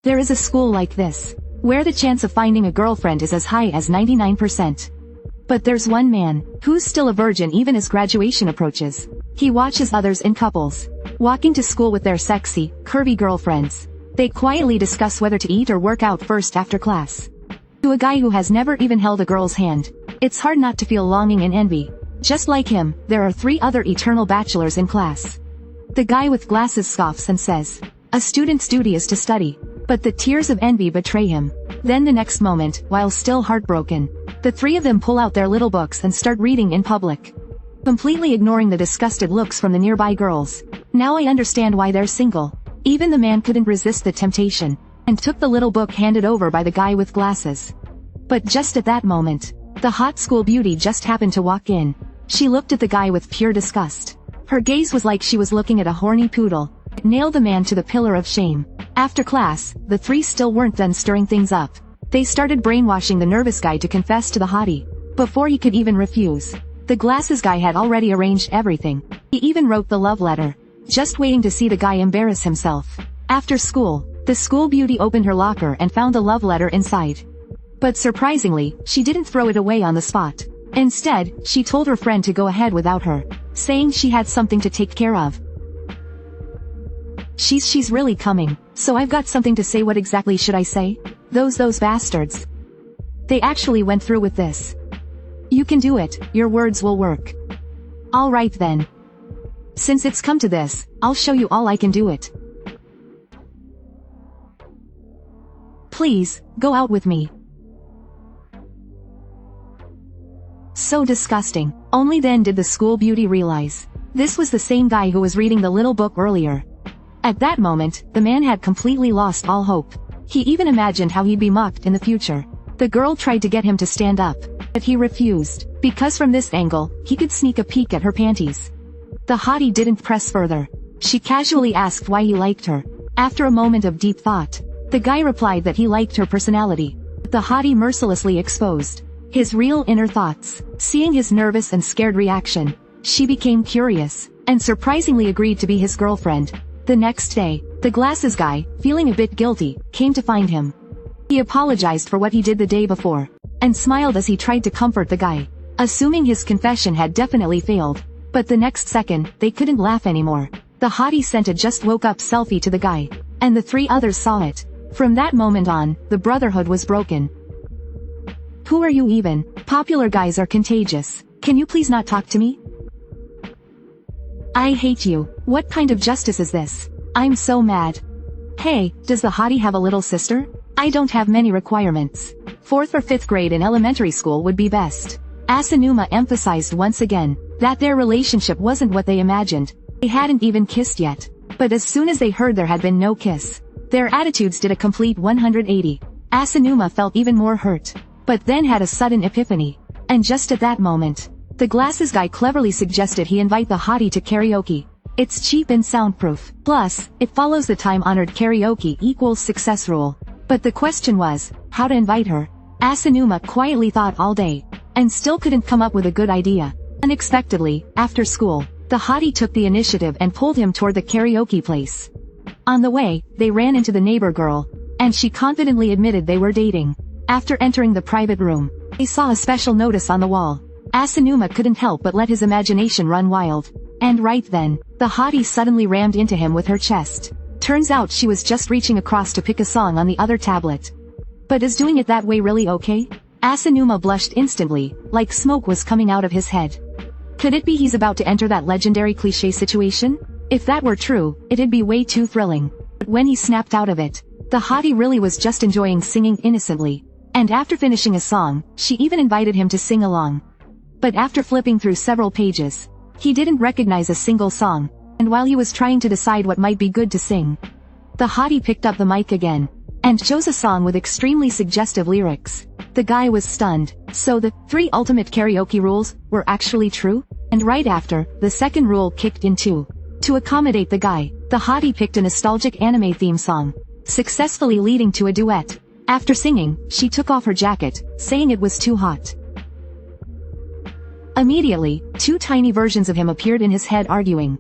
There is a school like this, where the chance of finding a girlfriend is as high as 99%. But there's one man, who's still a virgin even as graduation approaches. He watches others in couples, walking to school with their sexy, curvy girlfriends. They quietly discuss whether to eat or work out first after class. To a guy who has never even held a girl's hand, it's hard not to feel longing and envy. Just like him, there are 3 other eternal bachelors in class. The guy with glasses scoffs and says, "A student's duty is to study." But the tears of envy betray him. Then the next moment, while still heartbroken, the 3 of them pull out their little books and start reading in public, completely ignoring the disgusted looks from the nearby girls. Now I understand why they're single. Even the man couldn't resist the temptation, and took the little book handed over by the guy with glasses. But just at that moment, the hot school beauty just happened to walk in. She looked at the guy with pure disgust. Her gaze was like she was looking at a horny poodle. It nailed the man to the pillar of shame. After class, the 3 still weren't done stirring things up. They started brainwashing the nervous guy to confess to the hottie. Before he could even refuse, the glasses guy had already arranged everything. He even wrote the love letter, just waiting to see the guy embarrass himself. After school, the school beauty opened her locker and found the love letter inside. But surprisingly, she didn't throw it away on the spot. Instead, she told her friend to go ahead without her, saying she had something to take care of. She's really coming, so I've got something to say. What exactly should I say? Those bastards. They actually went through with this. You can do it, your words will work. Alright then. Since it's come to this, I'll show you all I can do it. Please, go out with me. So disgusting. Only then did the school beauty realize this was the same guy who was reading the little book earlier. At that moment, the man had completely lost all hope. He even imagined how he'd be mocked in the future. The girl tried to get him to stand up, but he refused, because from this angle, he could sneak a peek at her panties. The hottie didn't press further. She casually asked why he liked her. After a moment of deep thought, the guy replied that he liked her personality. The hottie mercilessly exposed his real inner thoughts. Seeing his nervous and scared reaction, she became curious, and surprisingly agreed to be his girlfriend. The next day, the glasses guy, feeling a bit guilty, came to find him. He apologized for what he did the day before, and smiled as he tried to comfort the guy, assuming his confession had definitely failed. But the next second, they couldn't laugh anymore. The hottie sent a just woke up selfie to the guy, and the 3 others saw it. From that moment on, the brotherhood was broken. Who are you even? Popular guys are contagious. Can you please not talk to me? I hate you. What kind of justice is this? I'm so mad. Hey, does the hottie have a little sister? I don't have many requirements. 4th or 5th grade in elementary school would be best. Asanuma emphasized once again that their relationship wasn't what they imagined. They hadn't even kissed yet. But as soon as they heard there had been no kiss, their attitudes did a complete 180. Asanuma felt even more hurt, but then had a sudden epiphany. And just at that moment, the glasses guy cleverly suggested he invite the hottie to karaoke. It's cheap and soundproof. Plus, it follows the time-honored karaoke equals success rule. But the question was, how to invite her? Asanuma quietly thought all day, and still couldn't come up with a good idea. Unexpectedly, after school, the hottie took the initiative and pulled him toward the karaoke place. On the way, they ran into the neighbor girl, and she confidently admitted they were dating. After entering the private room, they saw a special notice on the wall. Asanuma couldn't help but let his imagination run wild. And right then, the hottie suddenly rammed into him with her chest. Turns out she was just reaching across to pick a song on the other tablet. But is doing it that way really okay? Asanuma blushed instantly, like smoke was coming out of his head. Could it be he's about to enter that legendary cliché situation? If that were true, it'd be way too thrilling. But when he snapped out of it, the hottie really was just enjoying singing innocently. And after finishing a song, she even invited him to sing along. But after flipping through several pages, he didn't recognize a single song, and while he was trying to decide what might be good to sing, the hottie picked up the mic again, and chose a song with extremely suggestive lyrics. The guy was stunned. So the 3 ultimate karaoke rules were actually true? And right after, the second rule kicked in too. To accommodate the guy, the hottie picked a nostalgic anime theme song, successfully leading to a duet. After singing, she took off her jacket, saying it was too hot. Immediately, 2 tiny versions of him appeared in his head arguing.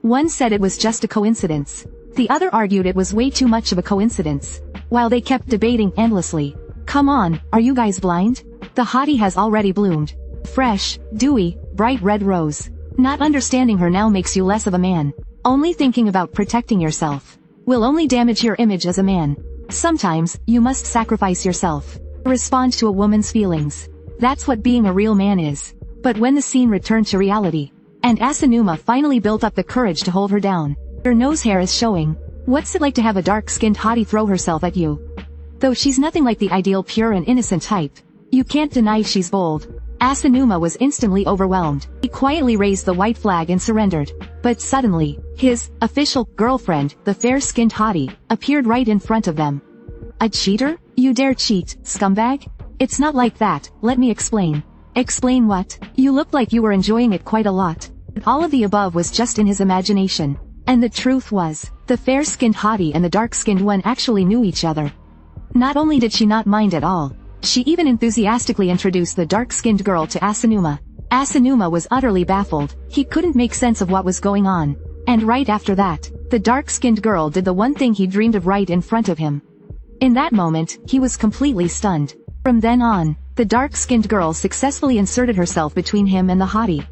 One said it was just a coincidence. The other argued it was way too much of a coincidence. while they kept debating endlessly. Come on, are you guys blind? The hottie has already bloomed. Fresh, dewy, bright red rose. Not understanding her now makes you less of a man. Only thinking about protecting yourself will only damage your image as a man. Sometimes, you must sacrifice yourself. Respond to a woman's feelings. That's what being a real man is. But when the scene returned to reality, and Asanuma finally built up the courage to hold her down, her nose hair is showing. What's it like to have a dark-skinned hottie throw herself at you? Though she's nothing like the ideal pure and innocent type, you can't deny she's bold. Asanuma was instantly overwhelmed. He quietly raised the white flag and surrendered. But suddenly, his official girlfriend, the fair-skinned hottie, appeared right in front of them. A cheater? You dare cheat, scumbag? It's not like that, let me explain. Explain what? You looked like you were enjoying it quite a lot. All of the above was just in his imagination. And the truth was, the fair-skinned hottie and the dark-skinned one actually knew each other. Not only did she not mind at all, she even enthusiastically introduced the dark-skinned girl to Asanuma. Asanuma was utterly baffled. He couldn't make sense of what was going on. And right after that, the dark-skinned girl did the one thing he dreamed of right in front of him. In that moment, he was completely stunned. From then on, the dark-skinned girl successfully inserted herself between him and the hottie.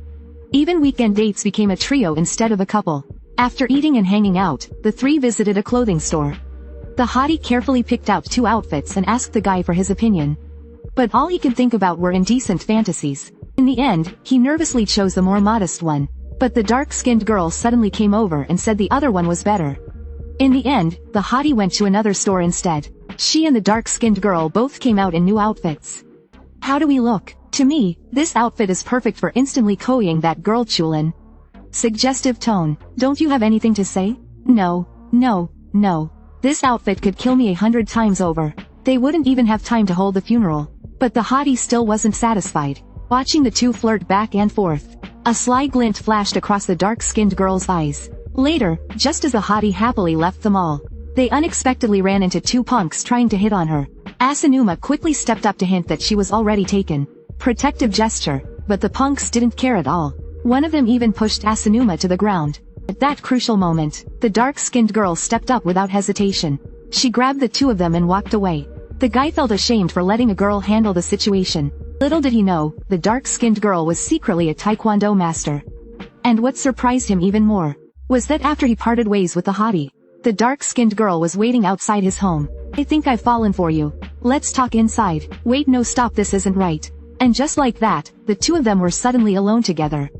Even weekend dates became a trio instead of a couple. After eating and hanging out, the three visited a clothing store. The hottie carefully picked out 2 outfits and asked the guy for his opinion. But all he could think about were indecent fantasies. In the end, he nervously chose the more modest one. But the dark-skinned girl suddenly came over and said the other one was better. In the end, the hottie went to another store instead. She and the dark-skinned girl both came out in new outfits. How do we look? To me, this outfit is perfect for instantly coying that girl Chulin. Suggestive tone. Don't you have anything to say? No. This outfit could kill me 100 times over. They wouldn't even have time to hold the funeral. But the hottie still wasn't satisfied. Watching the two flirt back and forth, a sly glint flashed across the dark-skinned girl's eyes. Later, just as the hottie happily left the mall, they unexpectedly ran into 2 punks trying to hit on her. Asanuma quickly stepped up to hint that she was already taken. Protective gesture, but the punks didn't care at all. One of them even pushed Asanuma to the ground. At that crucial moment, the dark-skinned girl stepped up without hesitation. She grabbed the 2 of them and walked away. The guy felt ashamed for letting a girl handle the situation. Little did he know, the dark-skinned girl was secretly a taekwondo master. And what surprised him even more was that after he parted ways with the hottie, the dark-skinned girl was waiting outside his home. I think I've fallen for you. Let's talk inside. Wait, no, stop, this isn't right. And just like that, the 2 of them were suddenly alone together.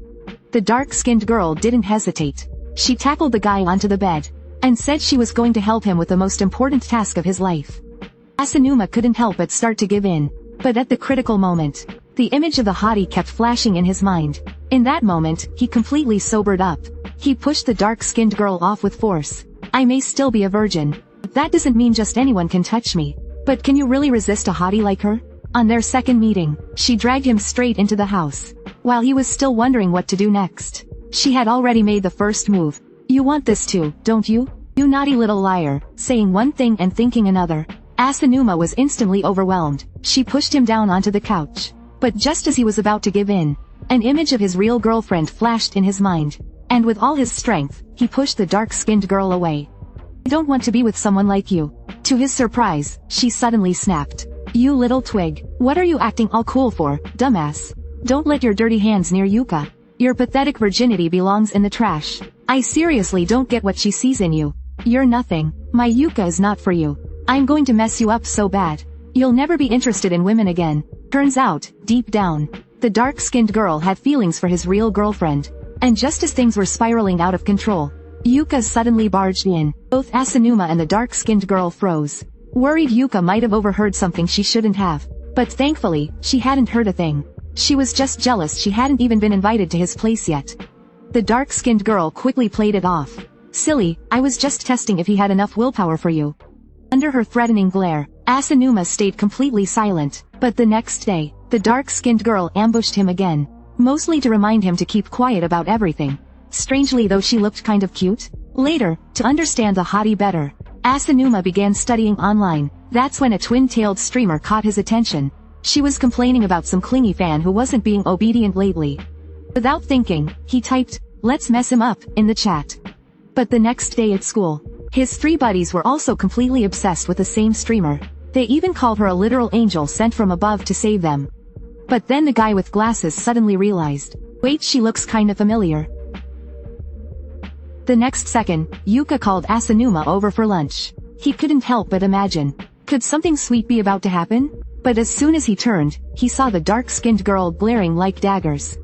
The dark-skinned girl didn't hesitate. She tackled the guy onto the bed, and said she was going to help him with the most important task of his life. Asanuma couldn't help but start to give in. But at the critical moment, the image of the hottie kept flashing in his mind. In that moment, he completely sobered up. He pushed the dark-skinned girl off with force. I may still be a virgin. That doesn't mean just anyone can touch me. But can you really resist a hottie like her? On their second meeting, she dragged him straight into the house. While he was still wondering what to do next, she had already made the first move. You want this too, don't you? You naughty little liar, saying one thing and thinking another. Asanuma was instantly overwhelmed. She pushed him down onto the couch. But just as he was about to give in, an image of his real girlfriend flashed in his mind. And with all his strength, he pushed the dark-skinned girl away. I don't want to be with someone like you. To his surprise, she suddenly snapped. You little twig. What are you acting all cool for, dumbass? Don't let your dirty hands near Yuka. Your pathetic virginity belongs in the trash. I seriously don't get what she sees in you. You're nothing. My Yuka is not for you. I'm going to mess you up so bad. You'll never be interested in women again. Turns out, deep down, the dark-skinned girl had feelings for his real girlfriend. And just as things were spiraling out of control, Yuka suddenly barged in. Both Asanuma and the dark-skinned girl froze. Worried Yuka might have overheard something she shouldn't have. But thankfully, she hadn't heard a thing. She was just jealous she hadn't even been invited to his place yet. The dark-skinned girl quickly played it off. Silly, I was just testing if he had enough willpower for you. Under her threatening glare, Asanuma stayed completely silent. But the next day, the dark-skinned girl ambushed him again. Mostly to remind him to keep quiet about everything. Strangely though, she looked kind of cute. Later, to understand the hottie better, Asanuma began studying online. That's when a twin-tailed streamer caught his attention. She was complaining about some clingy fan who wasn't being obedient lately. Without thinking, he typed, "Let's mess him up," in the chat. But the next day at school, His three buddies were also completely obsessed with the same streamer. They even called her a literal angel sent from above to save them. But then the guy with glasses suddenly realized, wait, she looks kinda familiar. The next second, Yuka called Asanuma over for lunch. He couldn't help but imagine, could something sweet be about to happen? But as soon as he turned, he saw the dark-skinned girl glaring like daggers.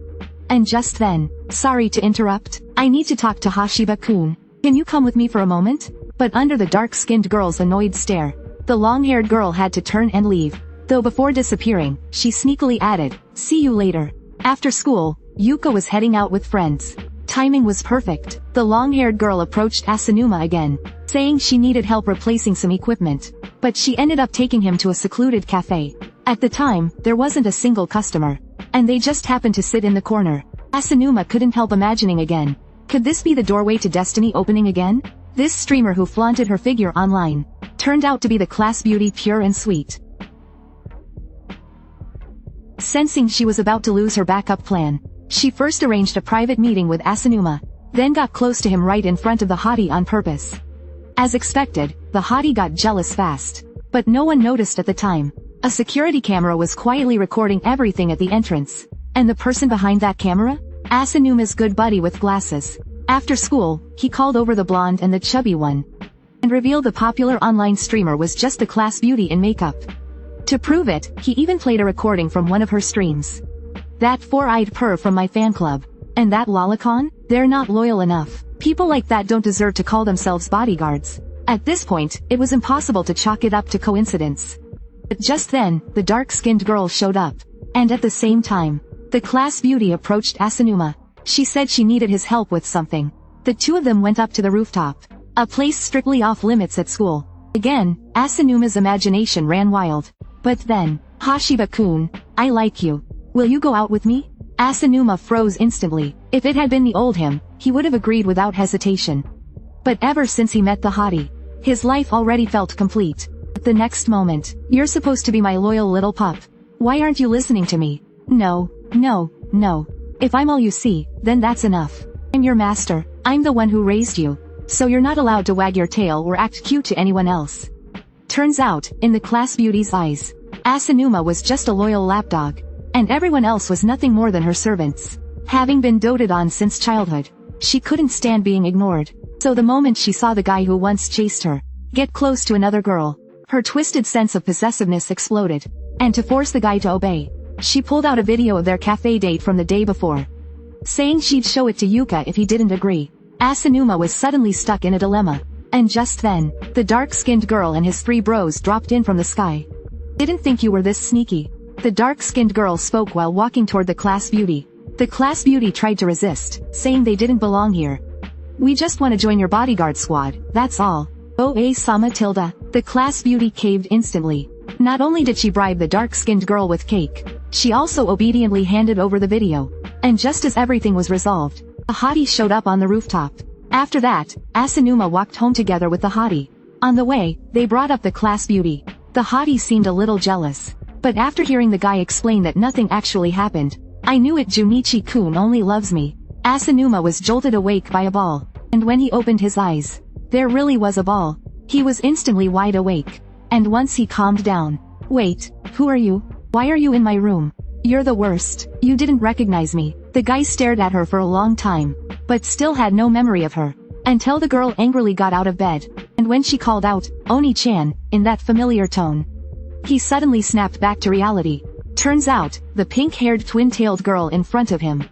And just then, sorry to interrupt, I need to talk to Hashiba-kun. Can you come with me for a moment? But under the dark-skinned girl's annoyed stare, the long-haired girl had to turn and leave. Though before disappearing, she sneakily added, see you later. After school, Yuka was heading out with friends. Timing was perfect. The long-haired girl approached Asanuma again, saying she needed help replacing some equipment. But she ended up taking him to a secluded cafe. At the time, there wasn't a single customer. And they just happened to sit in the corner. Asanuma couldn't help imagining again. Could this be the doorway to destiny opening again? This streamer who flaunted her figure online turned out to be the class beauty, pure and sweet. Sensing she was about to lose her backup plan, she first arranged a private meeting with Asanuma, then got close to him right in front of the hottie on purpose. As expected, the hottie got jealous fast. But no one noticed at the time. A security camera was quietly recording everything at the entrance. And the person behind that camera? Asanuma's good buddy with glasses. After school, he called over the blonde and the chubby one, and revealed the popular online streamer was just the class beauty in makeup. To prove it, he even played a recording from one of her streams. That four-eyed perv from my fan club. And that lolicon? They're not loyal enough. People like that don't deserve to call themselves bodyguards. At this point, it was impossible to chalk it up to coincidence. But just then, the dark-skinned girl showed up. And at the same time, the class beauty approached Asanuma. She said she needed his help with something. The two of them went up to the rooftop. A place strictly off limits at school. Again, Asanuma's imagination ran wild. But then, Hashiba-kun, I like you. Will you go out with me? Asanuma froze instantly. If it had been the old him, he would have agreed without hesitation. But ever since he met the hottie, his life already felt complete. At the next moment, you're supposed to be my loyal little pup. Why aren't you listening to me? No. If I'm all you see, then that's enough. I'm your master. I'm the one who raised you. So you're not allowed to wag your tail or act cute to anyone else. Turns out, in the class beauty's eyes, Asanuma was just a loyal lapdog. And everyone else was nothing more than her servants. Having been doted on since childhood, she couldn't stand being ignored. So the moment she saw the guy who once chased her get close to another girl, her twisted sense of possessiveness exploded. And to force the guy to obey, she pulled out a video of their cafe date from the day before, saying she'd show it to Yuka if he didn't agree. Asanuma was suddenly stuck in a dilemma. And just then, the dark-skinned girl and his three bros dropped in from the sky. Didn't think you were this sneaky. The dark-skinned girl spoke while walking toward the class beauty. The class beauty tried to resist, saying they didn't belong here. We just want to join your bodyguard squad, that's all. Sama tilde. The class beauty caved instantly. Not only did she bribe the dark-skinned girl with cake, she also obediently handed over the video. And just as everything was resolved, a hottie showed up on the rooftop. After that, Asanuma walked home together with the hottie. On the way, they brought up the class beauty. The hottie seemed a little jealous. But after hearing the guy explain that nothing actually happened, I knew it, Junichi-kun only loves me. Asanuma was jolted awake by a ball. And when he opened his eyes, there really was a ball. He was instantly wide awake. And once he calmed down, wait, who are you? Why are you in my room? You're the worst. You didn't recognize me. The guy stared at her for a long time, but still had no memory of her. Until the girl angrily got out of bed. And when she called out, Oni-chan, in that familiar tone, he suddenly snapped back to reality. Turns out, the pink-haired twin-tailed girl in front of him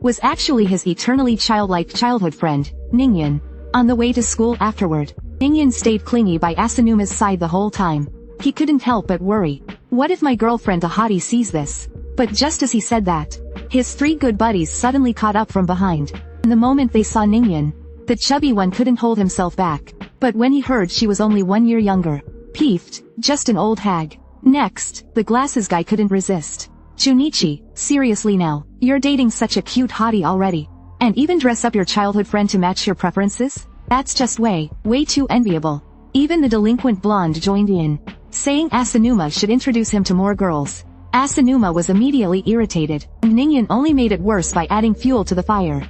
was actually his eternally childlike childhood friend, Ningyan. On the way to school afterward, Ningyan stayed clingy by Asanuma's side the whole time. He couldn't help but worry. What if my girlfriend a hottie sees this? But just as he said that, his three good buddies suddenly caught up from behind. And the moment they saw Ningyan, the chubby one couldn't hold himself back. But when he heard she was only 1 year younger, peeved, just an old hag. Next, the glasses guy couldn't resist. Junichi, seriously now, you're dating such a cute hottie already. And even dress up your childhood friend to match your preferences? That's just way too enviable. Even the delinquent blonde joined in, saying Asanuma should introduce him to more girls. Asanuma was immediately irritated, and Ningyan only made it worse by adding fuel to the fire.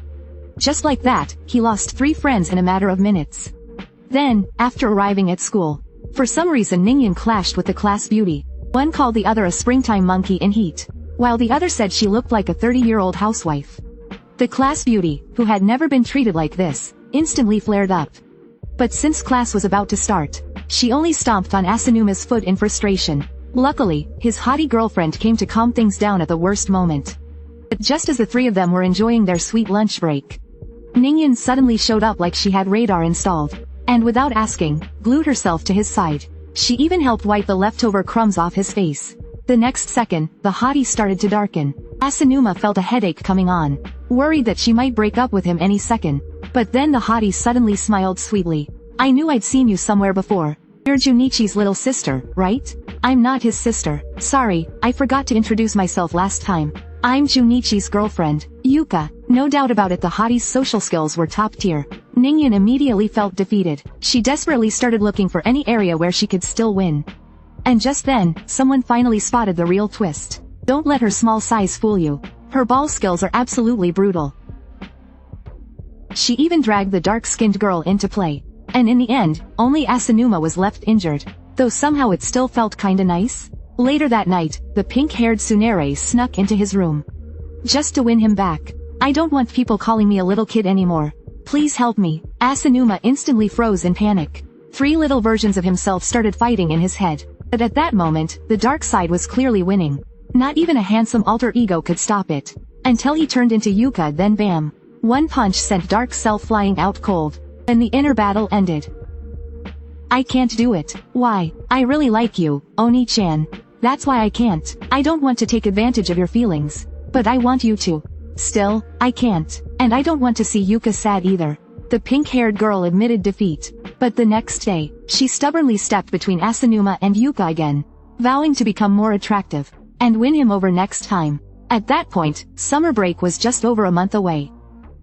Just like that, he lost 3 friends in a matter of minutes. Then, after arriving at school, for some reason Ningyan clashed with the class beauty. One called the other a springtime monkey in heat, while the other said she looked like a 30-year-old housewife. The class beauty, who had never been treated like this, instantly flared up. But since class was about to start, she only stomped on Asunuma's foot in frustration. Luckily, his haughty girlfriend came to calm things down at the worst moment. But just as the three of them were enjoying their sweet lunch break, Ningyan suddenly showed up like she had radar installed, and without asking, glued herself to his side. She even helped wipe the leftover crumbs off his face. The next second, the hottie started to darken. Asanuma felt a headache coming on, worried that she might break up with him any second. But then the hottie suddenly smiled sweetly. I knew I'd seen you somewhere before. You're Junichi's little sister, right? I'm not his sister. Sorry, I forgot to introduce myself last time. I'm Junichi's girlfriend, Yuka. No doubt about it, the hottie's social skills were top tier. Ningyan immediately felt defeated. She desperately started looking for any area where she could still win. And just then, someone finally spotted the real twist. Don't let her small size fool you. Her ball skills are absolutely brutal. She even dragged the dark-skinned girl into play. And in the end, only Asanuma was left injured. Though somehow it still felt kinda nice. Later that night, the pink-haired Tsunere snuck into his room. Just to win him back. I don't want people calling me a little kid anymore. Please help me. Asanuma instantly froze in panic. 3 little versions of himself started fighting in his head. But at that moment, the dark side was clearly winning. Not even a handsome alter ego could stop it. Until he turned into Yuka, then bam. One punch sent dark self flying out cold. And the inner battle ended. I can't do it. Why? I really like you, Oni-chan. That's why I can't. I don't want to take advantage of your feelings. But I want you to. Still, I can't. And I don't want to see Yuka sad either. The pink-haired girl admitted defeat. But the next day, she stubbornly stepped between Asanuma and Yuka again, vowing to become more attractive, and win him over next time. At that point, summer break was just over a month away.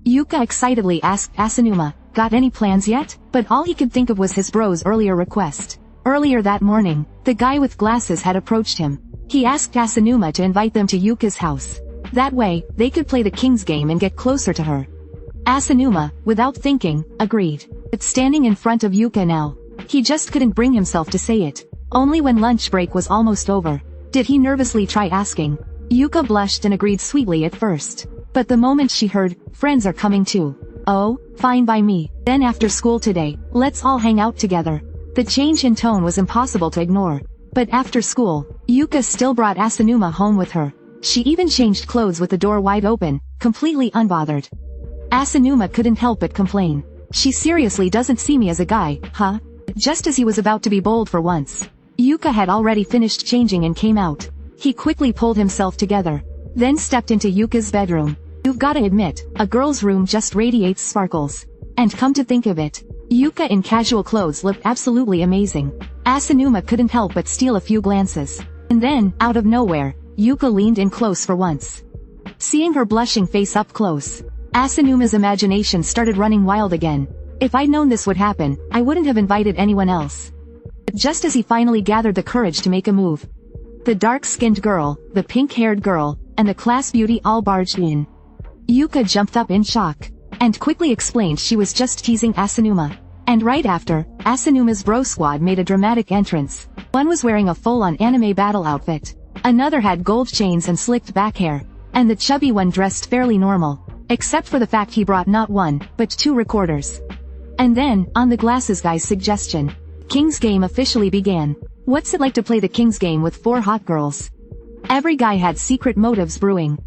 Yuka excitedly asked Asanuma, got any plans yet? But all he could think of was his bro's earlier request. Earlier that morning, the guy with glasses had approached him. He asked Asanuma to invite them to Yuka's house. That way, they could play the King's game and get closer to her. Asanuma, without thinking, agreed. But standing in front of Yuka now, he just couldn't bring himself to say it. Only when lunch break was almost over, did he nervously try asking. Yuka blushed and agreed sweetly at first. But the moment she heard, friends are coming too. Oh, fine by me. Then after school today, let's all hang out together. The change in tone was impossible to ignore. But after school, Yuka still brought Asanuma home with her. She even changed clothes with the door wide open, completely unbothered. Asanuma couldn't help but complain. She seriously doesn't see me as a guy, huh? Just as he was about to be bold for once, Yuka had already finished changing and came out. He quickly pulled himself together, then stepped into Yuka's bedroom. You've gotta admit, a girl's room just radiates sparkles. And come to think of it, Yuka in casual clothes looked absolutely amazing. Asanuma couldn't help but steal a few glances. And then, out of nowhere, Yuka leaned in close for once. Seeing her blushing face up close, Asanuma's imagination started running wild again. If I'd known this would happen, I wouldn't have invited anyone else. But just as he finally gathered the courage to make a move, the dark-skinned girl, the pink-haired girl, and the class beauty all barged in. Yuka jumped up in shock, and quickly explained she was just teasing Asanuma. And right after, Asanuma's bro squad made a dramatic entrance. One was wearing a full-on anime battle outfit. Another had gold chains and slicked back hair. And the chubby one dressed fairly normal. Except for the fact he brought not 1, but 2 recorders. And then, on the glasses guy's suggestion, King's Game officially began. What's it like to play the King's Game with 4 hot girls? Every guy had secret motives brewing.